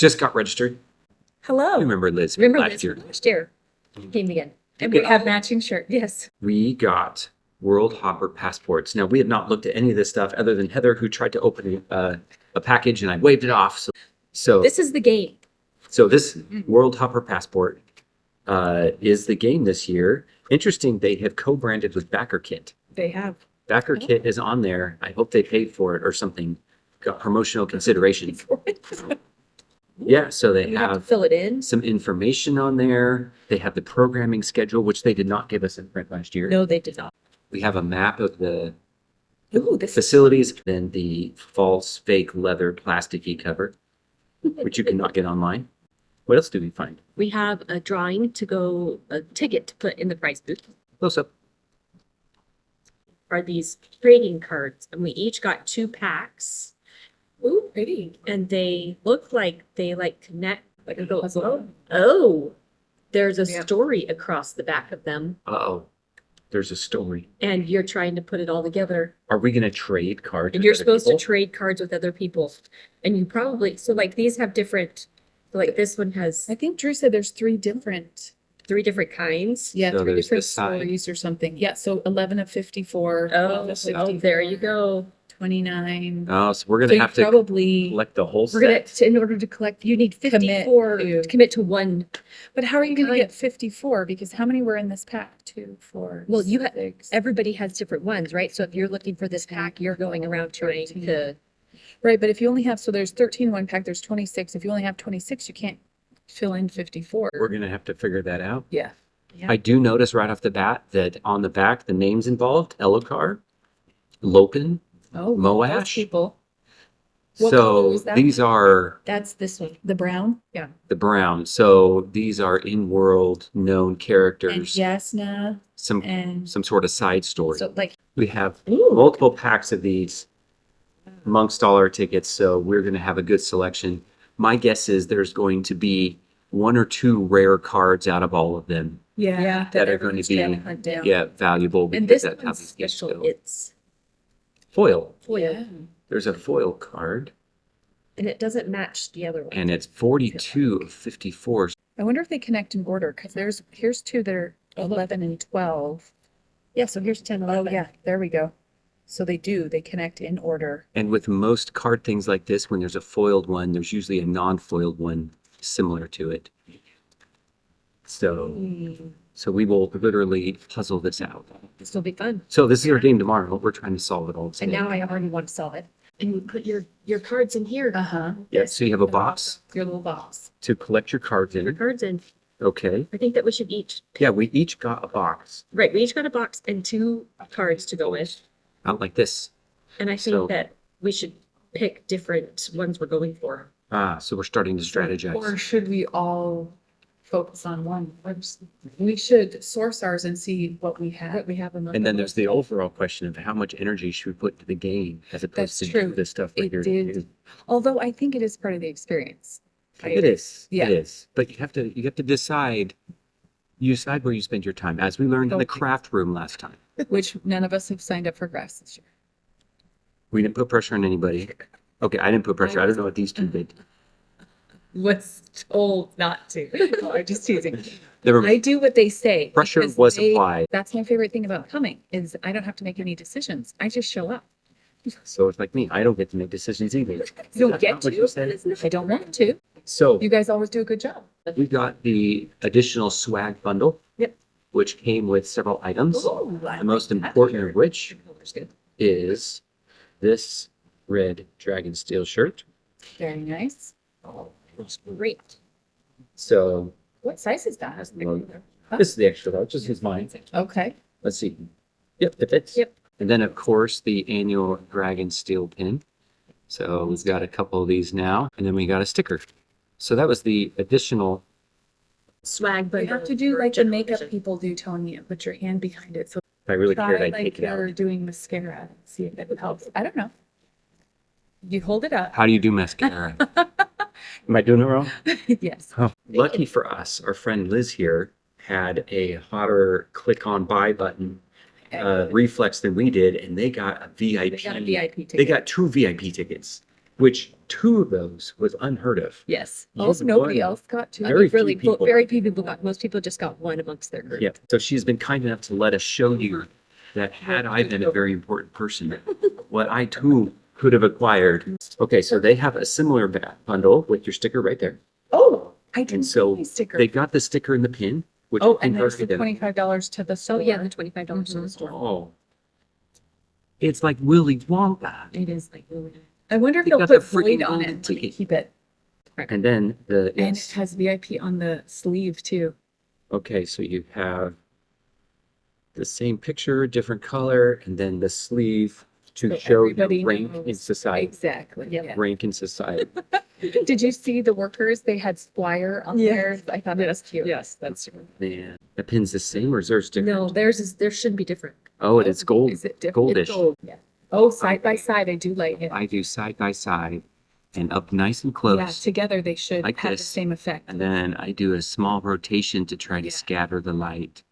Just got registered. Hello. You remember Liz Remember last Liz year. last year? Came again. And Okay. we have matching shirt. Yes. We got World Hopper passports. Now, we have not looked at any of this stuff other than Heather, who tried to open a package and I waved it off. So This is the game. So this World Hopper passport is the game this year. Interesting, they have co-branded with Backer Kit. They have. Backer Kit is on there. I hope they paid for it or something. Got promotional consideration. Yeah, so they You have to have fill it in. some information on there. They have the programming schedule, which they did not give us in print last year. No, they did not. We have a map of the Ooh, this facilities, then the false fake leather plasticky cover, which you cannot get online. What else do we find? We have a drawing to go, a ticket to put in the prize booth. Close up. Are these trading cards, and we each got 2 packs. Ooh, pretty. And they look like they connect, like a puzzle. Oh, there's a story across the back of them, Uh-oh. There's a story. and you're trying to put it all together. Are we going to trade cards? And with you're other supposed people? to trade cards with other people. And you probably, so these have different, this one has I think Drew said there's 3 different. 3 different kinds. Yeah, So 3 there's different this side. stories or something. Yeah, so 11 of 54. 12 Oh, of 54, there you go. 29. Oh, so we're going So to you have to probably. collect the whole We're gonna, set. in order to collect, you need 54 to commit to one. But how are you going to Kind. get 54? Because how many were in this pack? 2, 4. Well, you had- 6. Everybody has different ones, right? So if you're looking for this pack, you're going around trying to, Right, but if you only have, so there's 13 in one pack, there's 26. If you only have 26, you can't fill in 54. We're going to have to figure that out. Yeah. yeah. I do notice right off the bat that on the back, the names involved, Elokar, Loken. Oh, Moash? those people. What color So was that? these are That's this one. The brown? the brown. So these are in-world known And characters. Yasna Some and. sort of side story. So We have Ooh. multiple packs of these amongst all our tickets, so we're going to have a good selection. My guess is there's going to be 1 or 2 rare cards out of all of them. Yeah. That are going to everyone's be- trying hunt down. Yeah, valuable. And because this that's how one's these games special. go. It's Foil. foil. Yeah. There's a foil card, And it doesn't match the other one. and it's 42 of 54. I wonder if they connect in order, because here's 2 that are 11 and 12. Yeah, so here's 10, 11. Oh, yeah, there we go. So they connect in order. And with most card things like this, when there's a foiled one, there's usually a non-foiled one similar to it. So we will literally puzzle this out. This will be fun. So this is our game tomorrow. We're trying to solve it all And today. now I already want to solve it. And you put your cards in here. Uh-huh. Yeah, so you have a box Your little box. to collect your cards Your in. cards in. Okay. I think that we should each, Yeah, we each got a box right, we each got a box and 2 cards to go with. out like this. And I think So- that we should pick different ones we're going for. Ah, so we're starting to Or strategize. should we all focus on one? We should source ours and see what we have. What we have in the. And then there's the overall question of how much energy should we put into the game as opposed That's to true. do this stuff right It here. did. Although I think it is part of the experience. It is. Yeah. It is. But you have to decide. You decide where you spend your time, as we learned in the Okay. craft room last time. Which none of us have signed up for graphs this year. We didn't put pressure on anybody. Okay, I didn't put pressure. I don't know what these two did. Was told not to. I'm just teasing. There were I do what they say. pressure because was they- applied. That's my favorite thing about coming is I don't have to make any decisions. I just show up. So it's like me. I don't get to make decisions either. You don't Is that get not what you said? to. I don't want to. So You guys always do a good job. we got the additional swag bundle. Yep. Which came with several items. Ooh, I The most like that. important of which Color's good. is this red Dragonsteel shirt. Very nice. Looks great. So What size is that? Well, this is the extra large. This is mine. Okay. Let's see. Yep, it fits. Yep. And then, of course, the annual Dragonsteel pin. So we've got a couple of these now, and then we got a sticker. So that was the additional. Swag, but You have to do like the makeup people do, Tony, and put your hand behind it. So If I really cared, try I'd like take it out. you're doing mascara and see if it helps. I don't know. You hold it up. How do you do mascara? Am I doing it wrong? Yes. Oh. Lucky for us, our friend Liz here had a hotter click on buy button reflex than we did, and they got a VIP. They got a VIP ticket. They got 2 VIP tickets. which 2 of those was unheard of. Yes. You Almost nobody won. else got to. Very few Really, people. very few people got, most people just got one amongst their group. Yeah. So she's been kind enough to let us show you that had I been a very important person, what I too could have acquired. Okay, so they have a similar bundle with your sticker right there. Oh, I didn't And see so my sticker. they got the sticker and the pin, which Oh, I think and there's are the identical. $25 to the Oh, store. yeah, the $25 to the Mhm. store. Oh. It's like Willy Wonka. It is like really. I wonder if They they'll got the put Void freaking on golden it to ticket. keep it. And then the, And it yes. has VIP on the sleeve too. Okay, so you have the same picture, different color, and then the sleeve to So show everybody your rank in knows. society. Exactly. Yep. Yeah. Rank in society. Did you see the workers? They had Squire on Yeah. theirs. I thought it was cute. Yes, that's. Man, the pin's the same or is theirs different? No, theirs should be different. Oh, it is gold. Is it different? Goldish. It's gold. Yeah. Oh, side by side, I do like it. I do side by side and up nice and Yeah, close. together they should Like have the this. same effect. And then I do a small rotation to try to Yeah. scatter the light.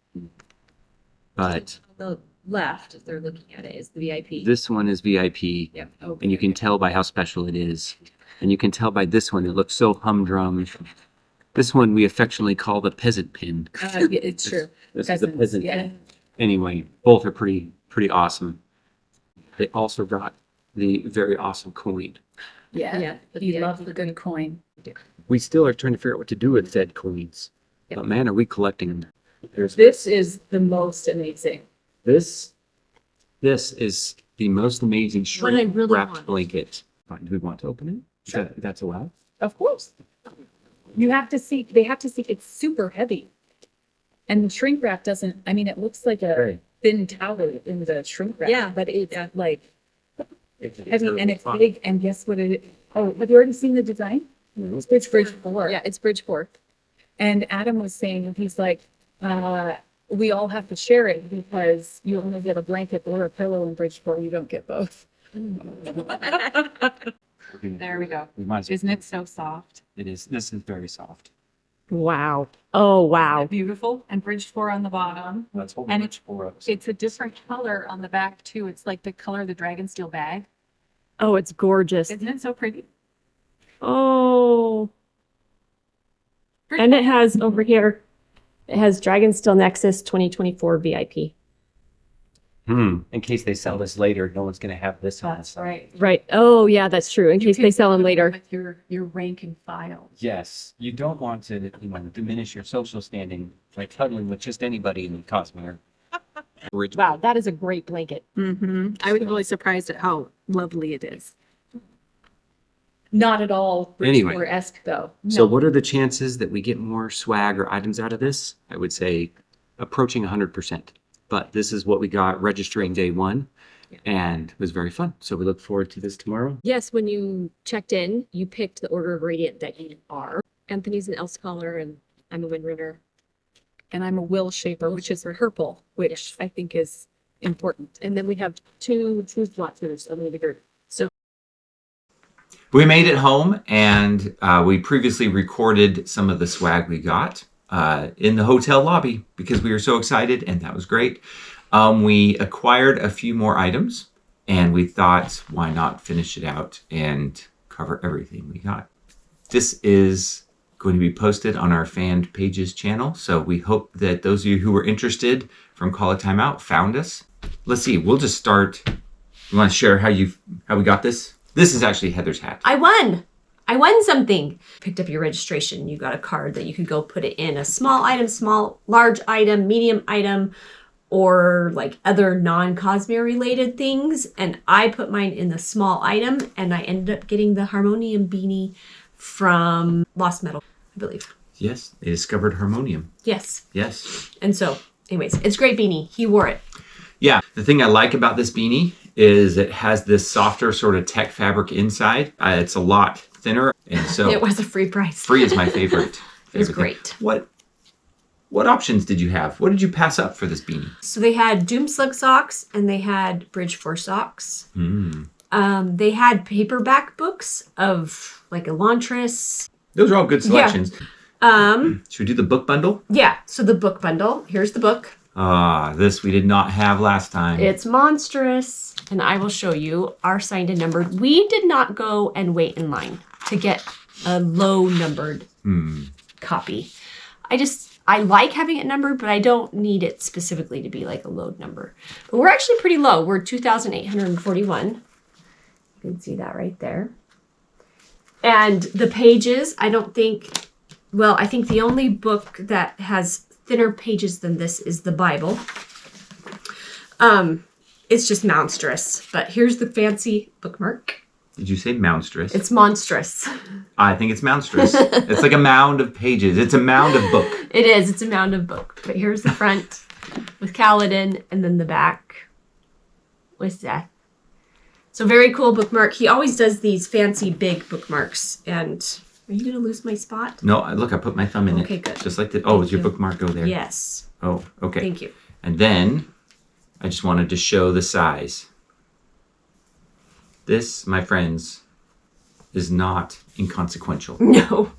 But On the left, if they're looking at it, is the VIP. this one is VIP. Yep. Oh, And you can tell by how special it is. And you can tell by this one, it looks so humdrum. This one we affectionately call the peasant pin. Yeah, it's true. This is the Peasants, peasant yeah. pin. Anyway, both are pretty awesome. They also got the very awesome coin. Yeah. Yeah, the You VIP love the good coin. We still are trying to figure out what to do with said coins. Yep. But man, are we collecting them. There's This is the most amazing. this is the most amazing What I shrink really wrapped want. blanket. Fine, do we want to open it? Sure. That's allowed? Of course. You have to see, they have to see it's super heavy. And the shrink wrap doesn't, I mean, it looks like a Right. thin towel in the shrink wrap. Yeah. But it's Yeah. like It's heavy and it's fun. big. And guess what it is? Oh, have you already seen the design? It's Bridge 4. Yeah, it's Bridge 4. And Adam was saying, he's like, we all have to share it because you only get a blanket or a pillow in Bridge 4. You don't get both. There we go. We might as well- Isn't it so soft? It is. This is very soft. Wow. Oh, wow. Beautiful. And Bridge 4 on the bottom. That's what And we for us. It's a different color on the back too. It's like the color of the Dragonsteel bag. Oh, it's gorgeous. Isn't it so pretty? Oh. And it has over here, it has Dragonsteel Nexus 2024 VIP. In case they sell this later, no one's gonna have this on. That's right. Right. Oh, yeah, that's true. In case they sell them later. With your rank and file. Yes, you don't want to, diminish your social standing by cuddling with just anybody in Cosmere. Wow, that is a great blanket. Mm-hmm. I was really surprised at how lovely it is. Not at all Anyway. Bridgeport-esque though. So what are the chances that we get more swag or items out of this? I would say approaching 100%. But this is what we got registering day 1 and it was very fun. So we look forward to this tomorrow. Yes, when you checked in, you picked the order of radiant that you are. Anthony's an Elf Scholar and I'm a Windrunner. And I'm a will shaper, which is purple, which I think is important. And then we have two slots under the group. So We made it home and we previously recorded some of the swag we got in the hotel lobby because we were so excited and that was great. We acquired a few more items and we thought, why not finish it out and cover everything we got. This is going to be posted on our fan pages channel. So we hope that those of you who were interested from Call a Timeout found us. Let's see, we'll just start. You want to share how we got this? This is actually Heather's hat. I won something. Picked up your registration. You got a card that you could go put it in a small item, large item, medium item, or like other non-Cosmere related things. And I put mine in the small item and I ended up getting the Harmonium beanie from Lost Metal, I believe. Yes, they discovered harmonium. Yes. Yes. And so, anyways, it's a great beanie. He wore it. Yeah, the thing I like about this beanie is it has this softer sort of tech fabric inside. It's a lot thinner, and so It was a free price. free is my favorite. It was favorite thing. great. What options did you have? What did you pass up for this beanie? So they had Doomslug socks and they had Bridge 4 socks. They had paperback books of like Elantris. Those are all good selections. Should we do the book bundle? Yeah, so the book bundle. Here's the book. This we did not have last time. It's monstrous. And I will show you our signed and numbered. We did not go and wait in line to get a low numbered copy. I like having it numbered, but I don't need it specifically to be like a low number. But we're actually pretty low. We're 2,841. You can see that right there. And the pages, I think the only book that has thinner pages than this is the Bible. It's just monstrous. But here's the fancy bookmark. Did you say monstrous? It's monstrous. I think it's monstrous. It's like a mound of pages. It's a mound of book. It is. It's a mound of book. But here's the front with Kaladin, and then the back with Seth. So very cool bookmark. He always does these fancy big bookmarks. And are you going to lose my spot? No, look, I put my thumb in it. Okay, good. Just like that. Oh, Thank does your you. bookmark go there? Yes. Oh, okay. Thank you. And then I just wanted to show the size. This, my friends, is not inconsequential. No.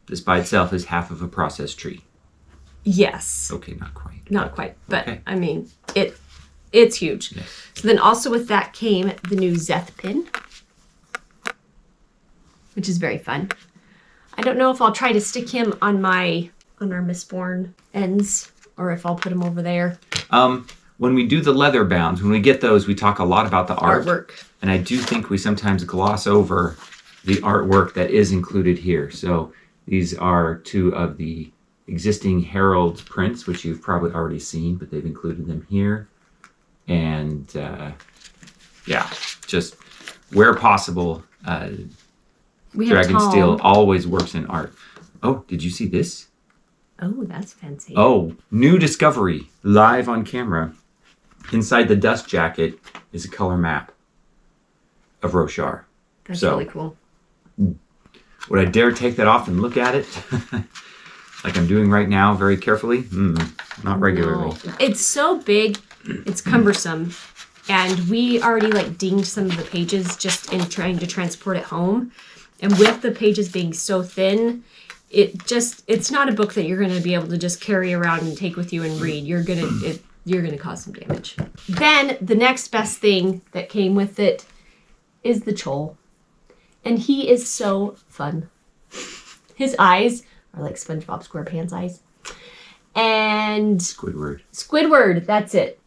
This by itself is half of a process tree. Yes. Okay, not quite. Not quite. But, Okay. I mean, it's huge. Yes. So then also with that came the new Zeth pin, which is very fun. I don't know if I'll try to stick him on our Mistborn ends or if I'll put him over there. When we do the leather bounds, when we get those, we talk a lot about the art. Artwork. And I do think we sometimes gloss over the artwork that is included here. So these are two of the existing Herald prints, which you've probably already seen, but they've included them here. And yeah, just where possible, We have Dragonsteel Tom. always works in art. Oh, did you see this? Oh, that's fancy. Oh, new discovery live on camera. Inside the dust jacket is a color map of Roshar. That's so- really cool. Would I dare take that off and look at it? Like I'm doing right now, very carefully? Not regularly. No. It's so big, it's cumbersome. And we already like dinged some of the pages just in trying to transport it home. And with the pages being so thin, it's not a book that you're going to be able to just carry around and take with you and read. You're going to cause some damage. Then the next best thing that came with it is the Chol. And he is so fun. His eyes are like SpongeBob SquarePants eyes. And Squidward. that's it.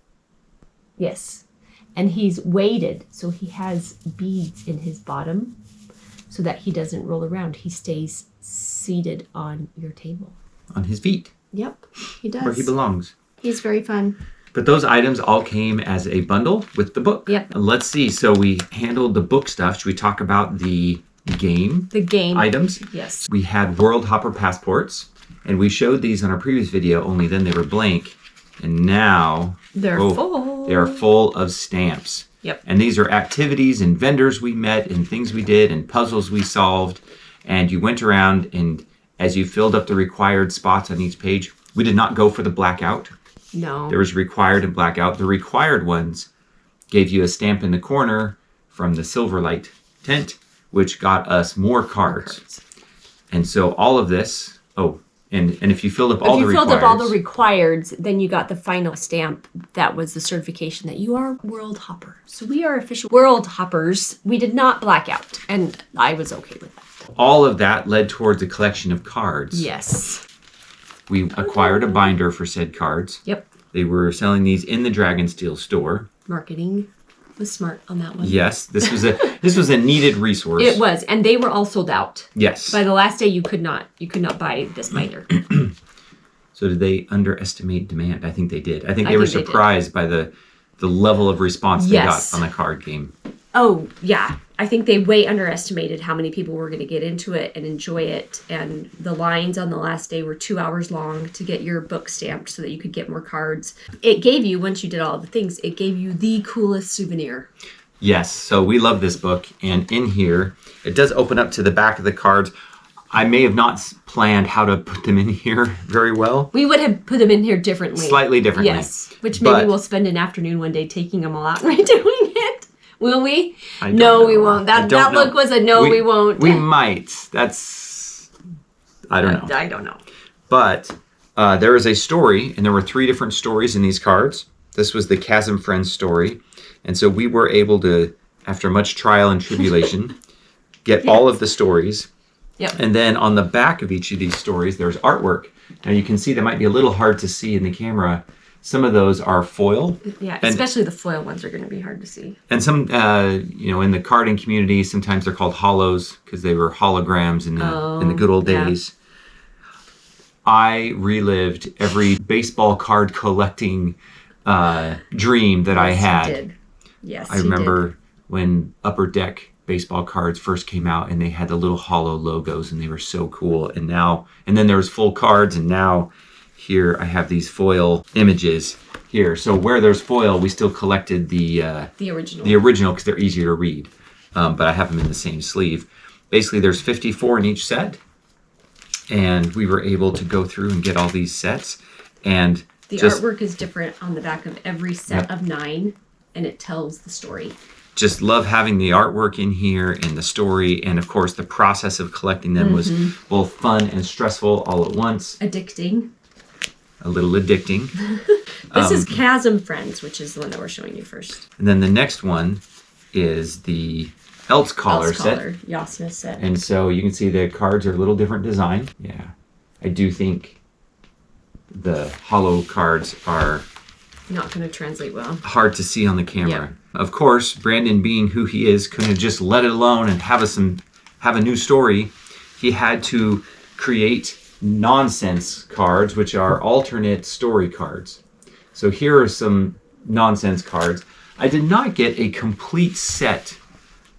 Yes. And he's weighted, so he has beads in his bottom so that he doesn't roll around. He stays seated on your table. On his feet, Yep, he does. where he belongs. He's very fun. But those items all came as a bundle with the book. Yep. Let's see. So we handled the book stuff. Should we talk about the game The game. items? Yes. We had World Hopper passports, and we showed these on our previous video, only then they were blank. And now They're full. they are full of stamps. Yep. And these are activities and vendors we met and things we did and puzzles we solved. And you went around, and as you filled up the required spots on each page, we did not go for the blackout. No. There was required and blackout. The required ones gave you a stamp in the corner from the Silverlight tent, which got us more cards. And so all of this, and if you filled up all the requireds. If you filled up all the requireds, then you got the final stamp that was the certification that you are World Hopper. So we are official World Hoppers. We did not black out, and I was okay with that. All of that led towards a collection of cards. Yes. We acquired a binder for said cards. Yep. They were selling these in the Dragonsteel store. Marketing was smart on that one. Yes, this was a needed resource. It was, and they were all sold out. Yes. By the last day, you could not buy this binder. So did they underestimate demand? I think they did. I think they were think they did. surprised by the level of response they Yes. got on the card game. Oh, yeah. I think they way underestimated how many people were going to get into it and enjoy it. And the lines on the last day were 2 hours long to get your book stamped so that you could get more cards. It gave you, once you did all the things, it gave you the coolest souvenir. Yes, so we love this book. And in here, it does open up to the back of the cards. I may have not planned how to put them in here very well. We would have put them in here differently. Slightly differently. Yes. Which maybe But- we'll spend an afternoon one day taking them all out and redoing it. Will we? I don't No, know. we won't. I That don't know. look was a no, we won't. We might. I don't know. I don't know. But there is a story, and there were 3 different stories in these cards. This was the Chasm Friends story. And so we were able to, after much trial and tribulation, get all of the stories. Yep. And then on the back of each of these stories, there's artwork. Now you can see that might be a little hard to see in the camera. Some of those are foil. Yeah, And- especially the foil ones are going to be hard to see. And some, in the carding community, sometimes they're called hollows because they were holograms in the good old yeah. days. I relived every baseball card collecting dream that I Yes, you had. did. Yes, I you remember when Upper Deck baseball cards first came out and they had the little hollow logos and they were so cool. And then there was full cards, and now here I have these foil images here. So where there's foil, we still collected the original. the original because they're easier to read. But I have them in the same sleeve. Basically, there's 54 in each set. And we were able to go through and get all these sets. And The just, artwork is different on the back of every set of 9, and it tells the story. just love having the artwork in here and the story. And of course, the process of collecting them was both fun and stressful all at once. Addicting. A little addicting. This is Chasm Friends, which is the one that we're showing you first. And then the next one is the Else Caller set. Yasna set. And so you can see the cards are a little different design. Yeah. I do think the hollow cards are Not going to translate well. hard to see on the camera. Of course, Brandon, being who he is, couldn't have just let it alone and have a new story. He had to create nonsense cards, which are alternate story cards. So here are some nonsense cards. I did not get a complete set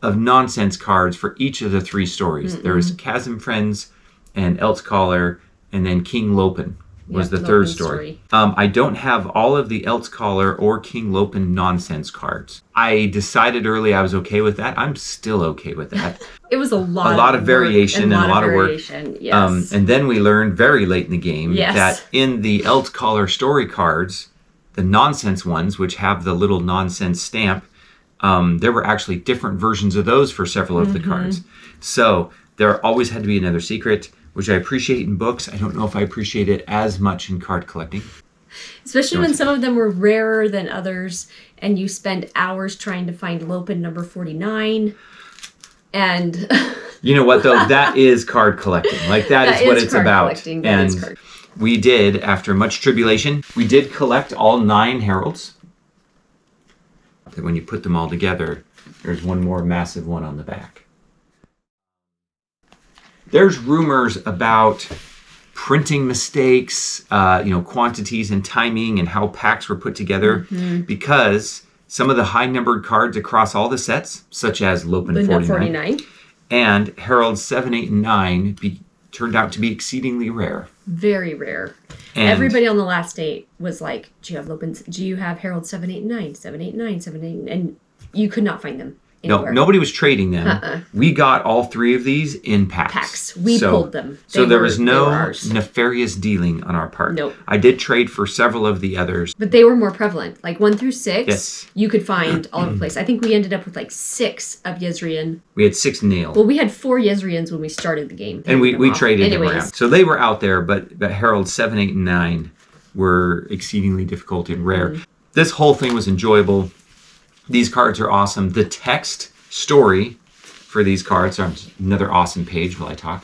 of nonsense cards for each of the 3 stories. There was Chasm Friends and Else Caller, and then King Lopen was the 3rd Lopen's story. I don't have all of the Else Caller or King Lopen nonsense cards. I decided early I was okay with that. I'm still okay with that. It was a lot lot of work variation and a lot of work. variation, Yes. And then we learned very late in the game Yes. that in the Else Caller story cards, the nonsense ones, which have the little nonsense stamp, there were actually different versions of those for several of the cards. So there always had to be another secret, which I appreciate in books. I don't know if I appreciate it as much in card collecting. Especially when some of them were rarer than others, and you spend hours trying to find Lopen number 49. And You know what, though? That is card collecting. Like, that is what it's card about. collecting. That is And card. we did, after much tribulation, we did collect all 9 heralds. That when you put them all together, there's one more massive one on the back. There's rumors about printing mistakes, quantities and timing and how packs were put together because some of the high-numbered cards across all the sets, such as Lopen Linda 49 and Herald 7, 8, and 9, turned out to be exceedingly rare. Very rare. And Everybody on the last date was like, do you have Lopen's? Do you have Herald 7, 8, and 9? 7, 8, 9, 7, 8, and you could not find them no, anywhere. nobody was trading them. We got all 3 of these in packs. Packs. We pulled them. So They there were- was they no were ours. nefarious dealing on our part. Nope. I did trade for several of the others. But they were more prevalent. Like 1 through 6, Yes. you could find all over the place. I think we ended up with like 6 of Yezrian. We had 6 nailed. Well, we had 4 Yezrians when we started the game. And we traded them Anyways, around. So they were out there, but Herald 7, 8, and 9 were exceedingly difficult and rare. This whole thing was enjoyable. These cards are awesome. The text story for these cards, another awesome page while I talk.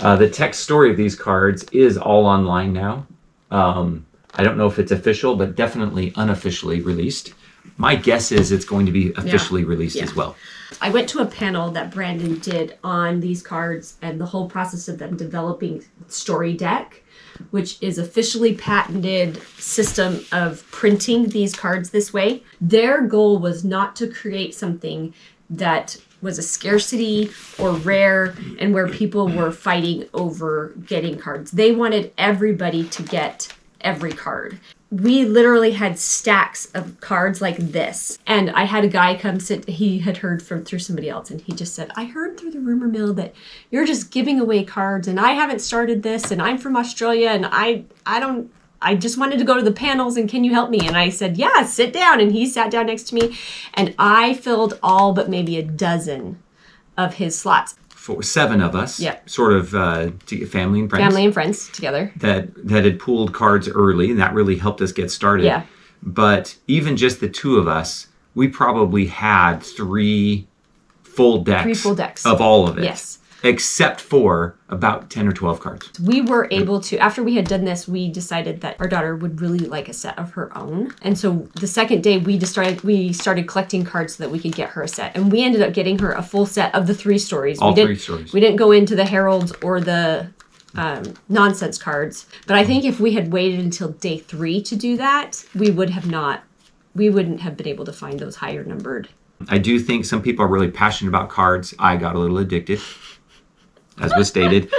The text story of these cards is all online now. I don't know if it's official, but definitely unofficially released. My guess is it's going to be officially released as well. I went to a panel that Brandon did on these cards and the whole process of them developing Story Deck, which is officially patented system of printing these cards this way. Their goal was not to create something that was a scarcity or rare and where people were fighting over getting cards. They wanted everybody to get every card. We literally had stacks of cards like this. And I had a guy come sit, he had heard through somebody else, and he just said, I heard through the rumor mill that you're just giving away cards, and I haven't started this, and I'm from Australia, and I just wanted to go to the panels, and can you help me? And I said, yeah, sit down. And he sat down next to me, and I filled all but maybe a dozen of his slots. 7 of us, Yeah. sort of family and friends. Family and friends together. that had pooled cards early, and that really helped us get started. Yeah. But even just the 2 of us, we probably had 3 full decks. 3 full decks. Of all of it. Yes. Except for about 10 or 12 cards. We were able to, after we had done this, we decided that our daughter would really like a set of her own. And so the second day we started collecting cards so that we could get her a set. And we ended up getting her a full set of the 3 stories. All 3 stories. We didn't go into the Heralds or the nonsense cards. But I think if we had waited until day 3 to do that, we wouldn't have been able to find those higher numbered. I do think some people are really passionate about cards. I got a little addicted, as was stated.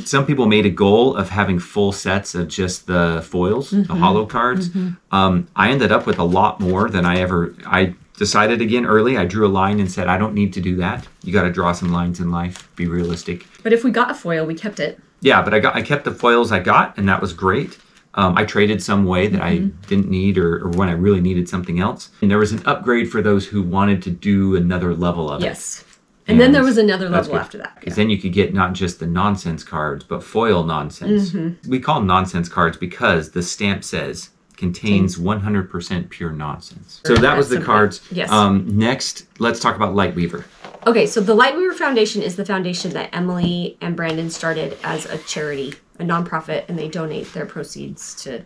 Some people made a goal of having full sets of just the foils, the hollow cards. I ended up with a lot more than I decided again early. I drew a line and said, I don't need to do that. You got to draw some lines in life, be realistic. But if we got a foil, we kept it. Yeah, but I kept the foils I got, and that was great. I traded some way that I didn't need or when I really needed something else. And there was an upgrade for those who wanted to do another level of it. Yes. And then there was another level after that. Because then you could get not just the nonsense cards, but foil nonsense. We call them nonsense cards because the stamp says contains 100% pure nonsense. So that was the cards. Yes. Next, let's talk about Lightweaver. Okay, so the Lightweaver Foundation is the foundation that Emily and Brandon started as a charity, a nonprofit, and they donate their proceeds to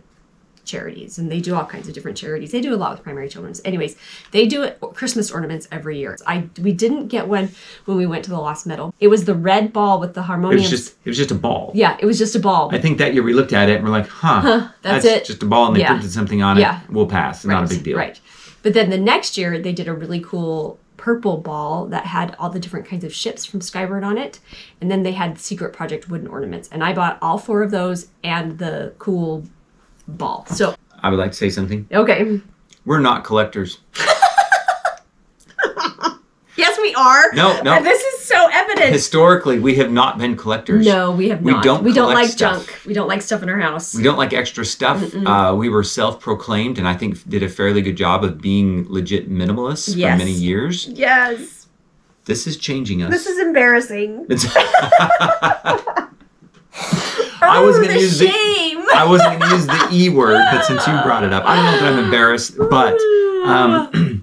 charities, and they do all kinds of different charities. They do a lot with primary children's. Anyways, they do Christmas ornaments every year. We didn't get one when we went to the Lost Meadow. It was the red ball with the harmoniums. It was just a ball. Yeah, it was just a ball. I think that year we looked at it and we're like, that's it. just a ball, and they Yeah. printed something on it. Yeah. We'll pass. Not a big deal. Right. But then the next year, they did a really cool purple ball that had all the different kinds of ships from Skyward on it. And then they had Secret Project wooden ornaments. And I bought all 4 of those and the cool ball. So I would like to say something. okay. We're not collectors. Yes, we are. No. And this is so evident. Historically, we have not been collectors. No, we have We not. don't we don't collect like stuff. junk. We don't like stuff in our house. We don't like extra stuff. We were self-proclaimed, and I think did a fairly good job of being legit minimalists Yes. for many years. Yes. This is changing us. This is embarrassing. I wasn't going to use shame. I wasn't going to use the E word, but since you brought it up, I don't know that I'm embarrassed, but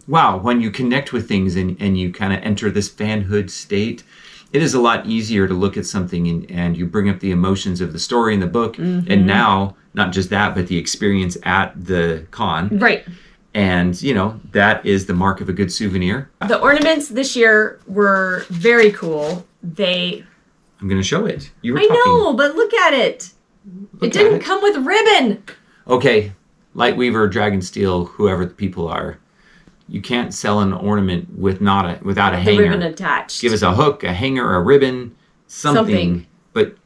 wow, when you connect with things and you kind of enter this fanhood state, it is a lot easier to look at something and you bring up the emotions of the story in the book, and now, not just that, but the experience at the con. Right. And, that is the mark of a good souvenir. The ornaments this year were very cool. I'm going to show it. You were I talking. know, but look at it. Look It at didn't it. come with ribbon. Okay, Lightweaver, Dragonsteel, whoever the people are, you can't sell an ornament without a The hanger. ribbon attached. Give us a hook, a hanger, a ribbon, something. But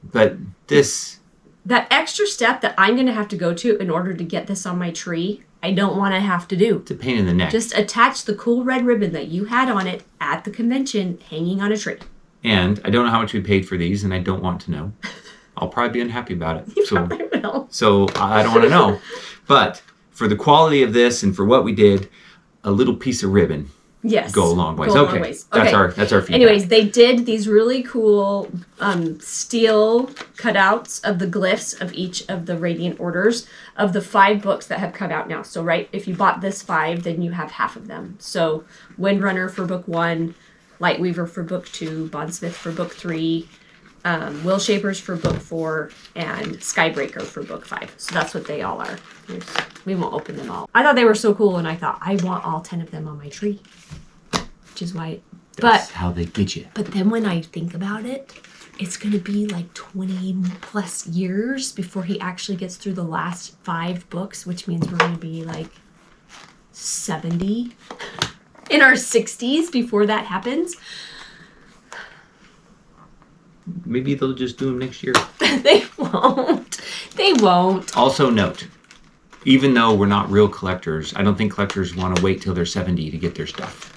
this, That extra step that I'm going to have to go to in order to get this on my tree, I don't want to have to do. it's a pain in the neck. Just attach the cool red ribbon that you had on it at the convention hanging on a tree. And I don't know how much we paid for these, and I don't want to know. I'll probably be unhappy about it. I will. So I don't want to know. But for the quality of this and for what we did, a little piece of ribbon Yes. go a long ways. Go a long Okay, ways. that's Okay. our feedback. Anyways, they did these really cool steel cutouts of the glyphs of each of the Radiant Orders of the 5 books that have come out now. So, right, if you bought this 5, then you have half of them. So, Windrunner for book 1, Lightweaver for book 2, Bondsmith for book 3, Will Shapers for book 4, and Skybreaker for book 5. So that's what they all are. We won't open them all. I thought they were so cool, and I thought, I want all 10 of them on my tree. Which is why... That's how they get you. But then when I think about it, it's going to be like 20 plus years before he actually gets through the last 5 books, which means we're going to be like 70 in our 60s before that happens. Maybe they'll just do them next year. They won't. They won't. Also note, even though we're not real collectors, I don't think collectors want to wait till they're 70 to get their stuff.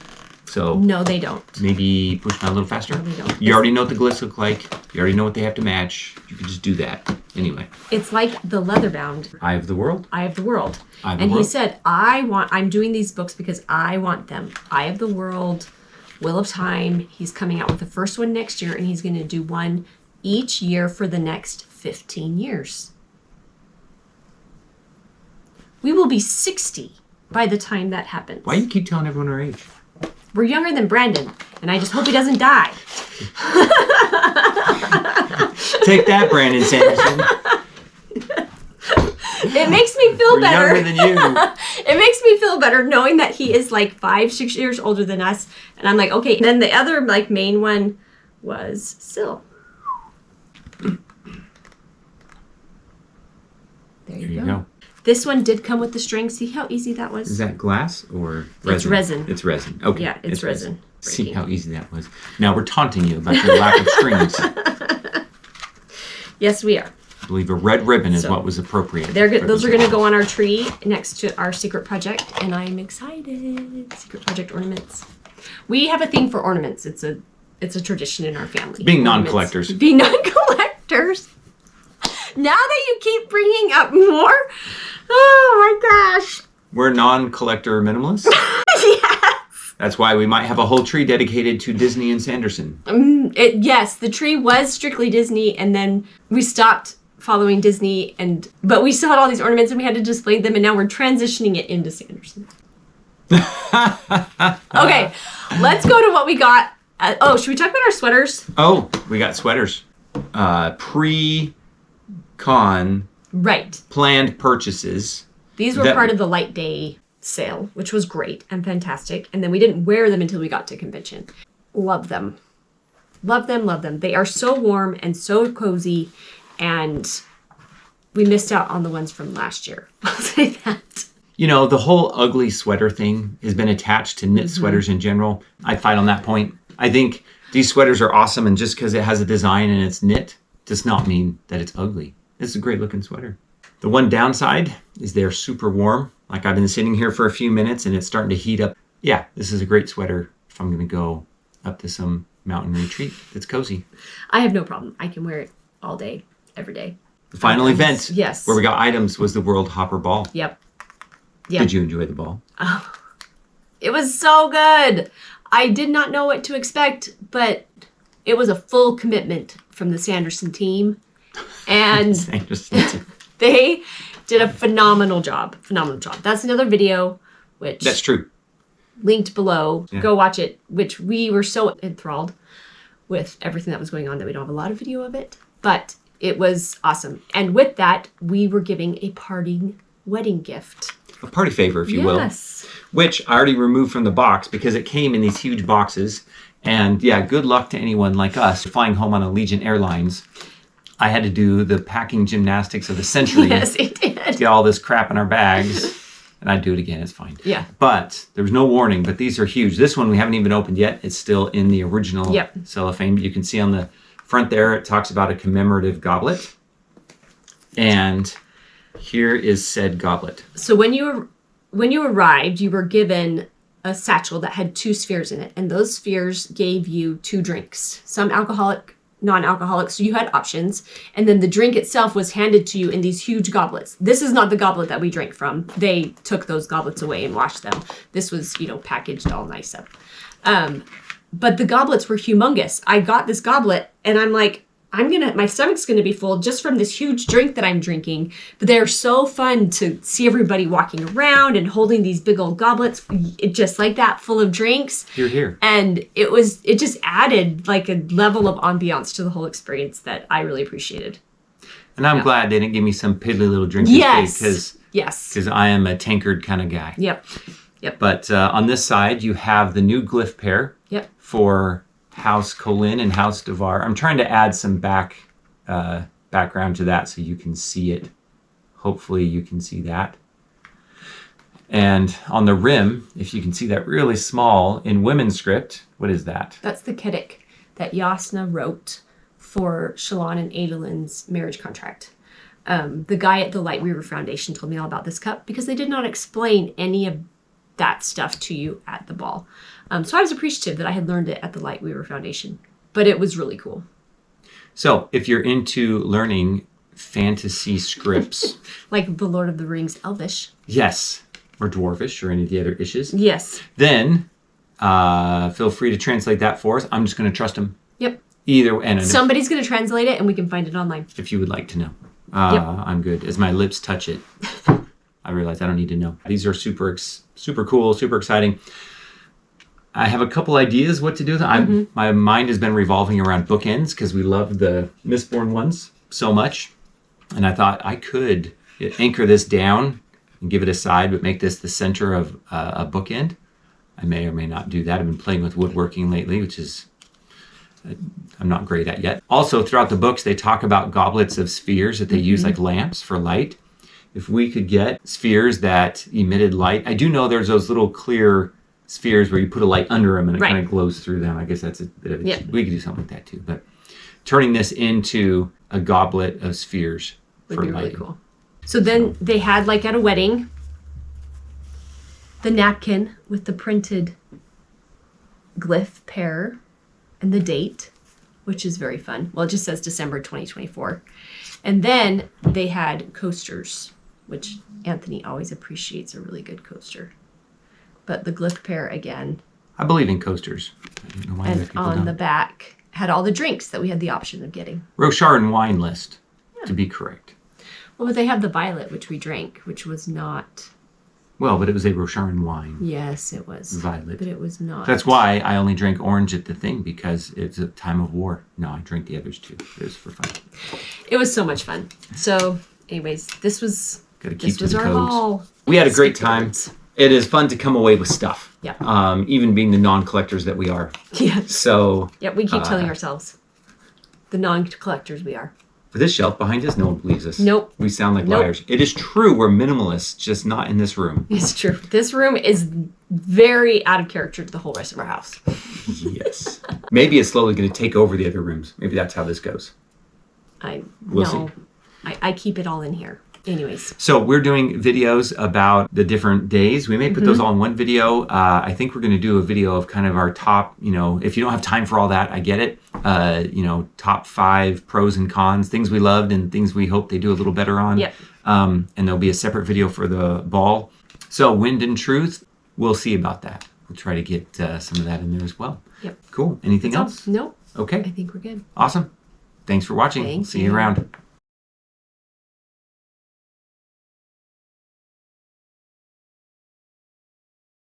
So No, they don't. maybe push them a little faster. No, they don't. You already know what the glyphs look like. You already know what they have to match. You can just do that. Anyway, It's like the Leatherbound Eye of the World. Eye of the World. Eye of the And he World. said, I'm doing these books because I want them. Eye of the World Wheel of Time. He's coming out with the first one next year, and he's going to do one each year for the next 15 years. We will be 60 by the time that happens. Why do you keep telling everyone our age? We're younger than Brandon, and I just hope he doesn't die. Take that, Brandon Sanderson. It makes me feel We're better. younger than you. It makes me feel better knowing that he is like 5-6 years older than us. And I'm like, okay. And then the other like main one was Syl. There you go. This one did come with the string. See how easy that was? Is that glass or resin? It's resin. It's resin. Okay. Yeah, it's resin. See how easy that was. Now we're taunting you about your lack of strings. Yes, we are. I believe a red ribbon is So, what was appropriate. Those are going to go on our tree next to our secret project, and I'm excited. Secret project ornaments. We have a thing for ornaments. It's a tradition in our family. Being Ornaments. non-collectors. Being non-collectors. Now that you keep bringing up more, oh my gosh. We're non-collector minimalists. Yes. That's why we might have a whole tree dedicated to Disney and Sanderson. Yes, the tree was strictly Disney, and then we stopped following Disney, but we still had all these ornaments, and we had to display them, and now we're transitioning it into Sanderson. Okay, let's go to what we got. Should we talk about our sweaters? Oh, we got sweaters. Pre-con Right. planned purchases. These were That- part of the light day sale, which was great and fantastic. And then we didn't wear them until we got to convention. Love them. Love them, love them. They are so warm and so cozy, and we missed out on the ones from last year. I'll say that. You know, the whole ugly sweater thing has been attached to knit sweaters in general. I fight on that point. I think these sweaters are awesome, and just because it has a design and it's knit does not mean that it's ugly. It's a great looking sweater. The one downside is they're super warm. Like I've been sitting here for a few minutes and it's starting to heat up. Yeah, this is a great sweater if I'm going to go up to some mountain retreat. It's cozy. I have no problem. I can wear it all day, every day. The final event Yes. where we got items was the World Hopper Ball. Yep. Did you enjoy the ball? It was so good. I did not know what to expect, but it was a full commitment from the Sanderson team. And Sanderson. they did a phenomenal job. Phenomenal job. That's another video, which That's true. linked below. Yeah. Go watch it, which we were so enthralled with everything that was going on that we don't have a lot of video of it. But it was awesome. And with that, we were giving a parting wedding gift. A party favor, if you will. Yes. Which I already removed from the box because it came in these huge boxes. And yeah, good luck to anyone like us flying home on Allegiant Airlines. I had to do the packing gymnastics of the century. Yes, it did. Get all this crap in our bags. And I'd do it again, it's fine. Yeah. But there was no warning, but these are huge. This one we haven't even opened yet. It's still in the original Yep. cellophane. You can see on the front there, it talks about a commemorative goblet. And here is said goblet. So when you arrived, you were given a satchel that had 2 spheres in it, and those spheres gave you 2 drinks, some alcoholic, non-alcoholic, so you had options, and then the drink itself was handed to you in these huge goblets. This is not the goblet that we drank from. They took those goblets away and washed them. This was, packaged all nice up. But the goblets were humongous. I got this goblet, and I'm like, my stomach's gonna be full just from this huge drink that I'm drinking. But they're so fun to see everybody walking around and holding these big old goblets, just like that, full of drinks. Here. And it just added like a level of ambiance to the whole experience that I really appreciated. And I'm glad they didn't give me some piddly little drink Yes. because Yes. I am a tankard kind of guy. Yep. But on this side, you have the new glyph pair Yep. for House Colin and House Devar. I'm trying to add some background to that so you can see it. Hopefully you can see that. And on the rim, if you can see that really small in women's script, what is that? That's the Kedic that Yasna wrote for Shalon and Adelin's marriage contract. The guy at the Light Weaver Foundation told me all about this cup because they did not explain any of that stuff to you at the ball. So I was appreciative that I had learned it at the Light Weaver Foundation, but it was really cool. So if you're into learning fantasy scripts, Like the Lord of the Rings Elvish. yes, or Dwarvish or any of the other ishes, Yes. then feel free to translate that for us. I'm just going to trust him. Yep. Either and Somebody's going to translate it and we can find it online. if you would like to know, Yep. I'm good. As my lips touch it, I realize I don't need to know. These are super cool, super exciting. I have a couple ideas what to do. My mind has been revolving around bookends because we love the Mistborn ones so much. And I thought I could anchor this down and give it a side, but make this the center of a bookend. I may or may not do that. I've been playing with woodworking lately, which is I'm not great at yet. Also, throughout the books, they talk about goblets of spheres that they use like lamps for light. If we could get spheres that emitted light, I do know there's those little clear spheres where you put a light under them and it Right. kind of glows through them. I guess that's a bit of a Yeah. we could do something like that too. But turning this into a goblet of spheres Would for be really lighting. cool. So then they had, like at a wedding, the napkin with the printed glyph pair and the date, which is very fun. Well, it just says December 2024. And then they had coasters, which Anthony always appreciates a really good coaster. But the glyph pair again, I believe in coasters. I don't know why other and people on don't. the back had all the drinks that we had the option of getting. Rochard wine list, to be correct. Well, but they have the violet, which we drank, which was not. Well, but it was a Rochard wine. Yes, it was. Violet. But it was not. That's why I only drank orange at the thing, because it's a time of war. No, I drink the others too. It was for fun. It was so much fun. So, anyways, this was Gotta keep to was the our codes. haul. We had a great Speak the time. words. It is fun to come away with stuff. Yeah. Even being the non-collectors that we are. Yeah. So Yeah, we keep telling ourselves the non-collectors we are. for this shelf behind us, no one believes us. Nope. We sound like Nope. liars. It is true. We're minimalists, just not in this room. It's true. This room is very out of character to the whole rest of our house. Yes. Maybe it's slowly going to take over the other rooms. Maybe that's how this goes. We'll No. I keep it all in here. Anyways. So we're doing videos about the different days. We may put those all in one video. I think we're going to do a video of kind of our top, if you don't have time for all that, I get it. Top 5 pros and cons, things we loved and things we hope they do a little better on. Yep. And there'll be a separate video for the ball. So Wind and Truth, we'll see about that. We'll try to get some of that in there as well. Yep. Cool. Anything else? No, I Okay. think we're good. Awesome. Thanks for watching. Thank See you you. around.